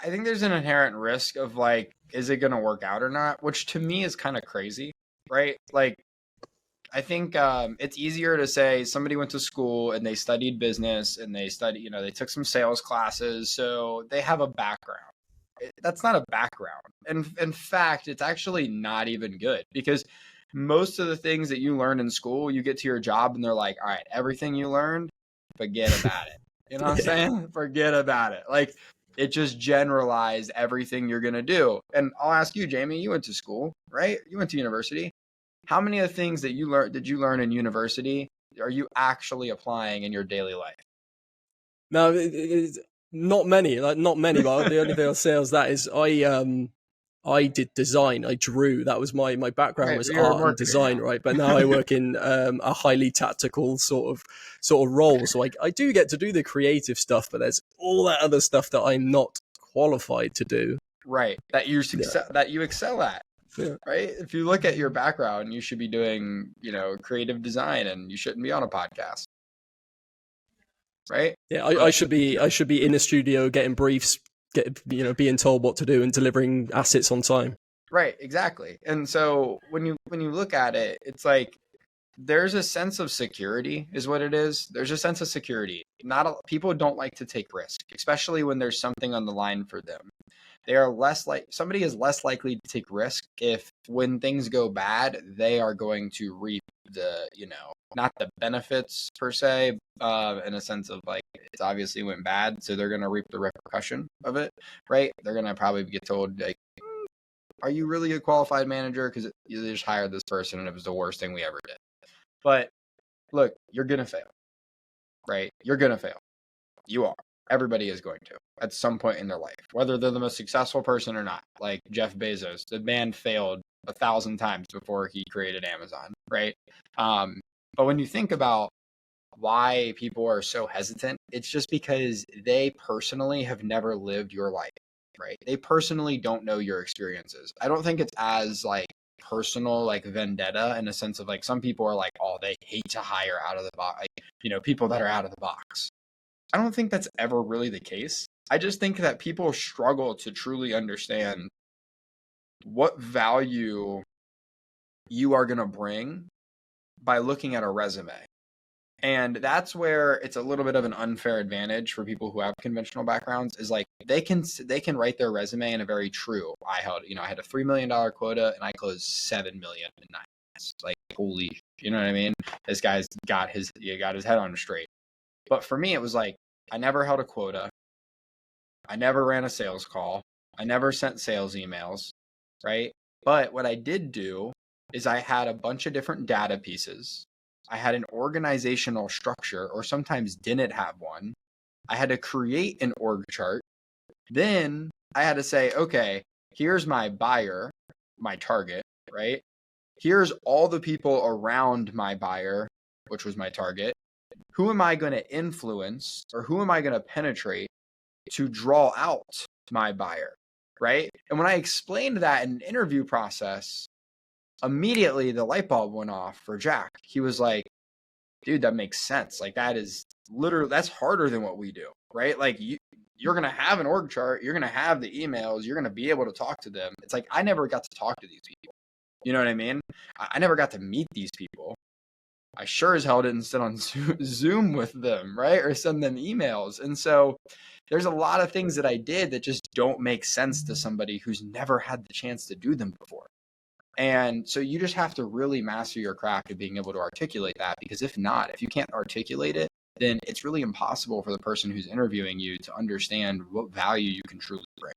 I think there's an inherent risk of like, is it going to work out or not? Which to me is kind of crazy, right? Like, I think it's easier to say somebody went to school and they studied business and they took some sales classes, so they have a background. That's not a background. And in fact, it's actually not even good, because most of the things that you learn in school, you get to your job and they're like, all right, everything you learned, forget about it. You know what I'm saying? Forget about it. Like, it just generalized everything you're going to do. And I'll ask you, Jamie, you went to school, right? You went to university. How many of the things that did you learn in university are you actually applying in your daily life? No, it's not many. Like, not many. But the only thing I'll say is that is I did design. I drew. That was my background, was art and design, right? But now I work in a highly tactical sort of role. So I do get to do the creative stuff, but there's all that other stuff that I'm not qualified to do. Right. That you excel at. Yeah. Right. If you look at your background, you should be doing, creative design, and you shouldn't be on a podcast. Right. Yeah. I should be in a studio getting briefs, being told what to do and delivering assets on time. Right. Exactly. And so when you look at it, it's like, there's a sense of security is what it is. There's a sense of security. People don't like to take risk, especially when there's something on the line for them. Somebody is less likely to take risk if, when things go bad, they are going to reap the, not the benefits per se, in a sense of like, it's obviously went bad, so they're going to reap the repercussion of it, right? They're going to probably get told, like, are you really a qualified manager? Because you just hired this person and it was the worst thing we ever did. But look, you're going to fail, right? You're going to fail. You are. Everybody is going to at some point in their life, whether they're the most successful person or not. Like Jeff Bezos, the man failed 1,000 times before he created Amazon, right? But when you think about why people are so hesitant, it's just because they personally have never lived your life, right? They personally don't know your experiences. I don't think it's as like personal, like vendetta, in a sense of like, some people are like, oh, they hate to hire out of the box, like, people that are out of the box. I don't think that's ever really the case. I just think that people struggle to truly understand what value you are going to bring by looking at a resume. And that's where it's a little bit of an unfair advantage for people who have conventional backgrounds, is like, they can write their resume in a very true, I had a $3 million quota and I closed $7 million in 9 months. Like, holy, you know what I mean? This guy's got his head on straight. But for me, it was like, I never held a quota. I never ran a sales call. I never sent sales emails, right? But what I did do is I had a bunch of different data pieces. I had an organizational structure, or sometimes didn't have one. I had to create an org chart. Then I had to say, okay, here's my buyer, my target, right? Here's all the people around my buyer, which was my target. Who am I going to influence, or who am I going to penetrate to draw out my buyer, right? And when I explained that in an interview process, immediately the light bulb went off for Jack. He was like, dude, that makes sense. Like, that is literally, that's harder than what we do, right? Like, you're going to have an org chart. You're going to have the emails. You're going to be able to talk to them. It's like, I never got to talk to these people. You know what I mean? I never got to meet these people. I sure as hell didn't sit on Zoom with them, right? Or send them emails. And so there's a lot of things that I did that just don't make sense to somebody who's never had the chance to do them before. And so you just have to really master your craft of being able to articulate that, because if you can't articulate it, then it's really impossible for the person who's interviewing you to understand what value you can truly bring.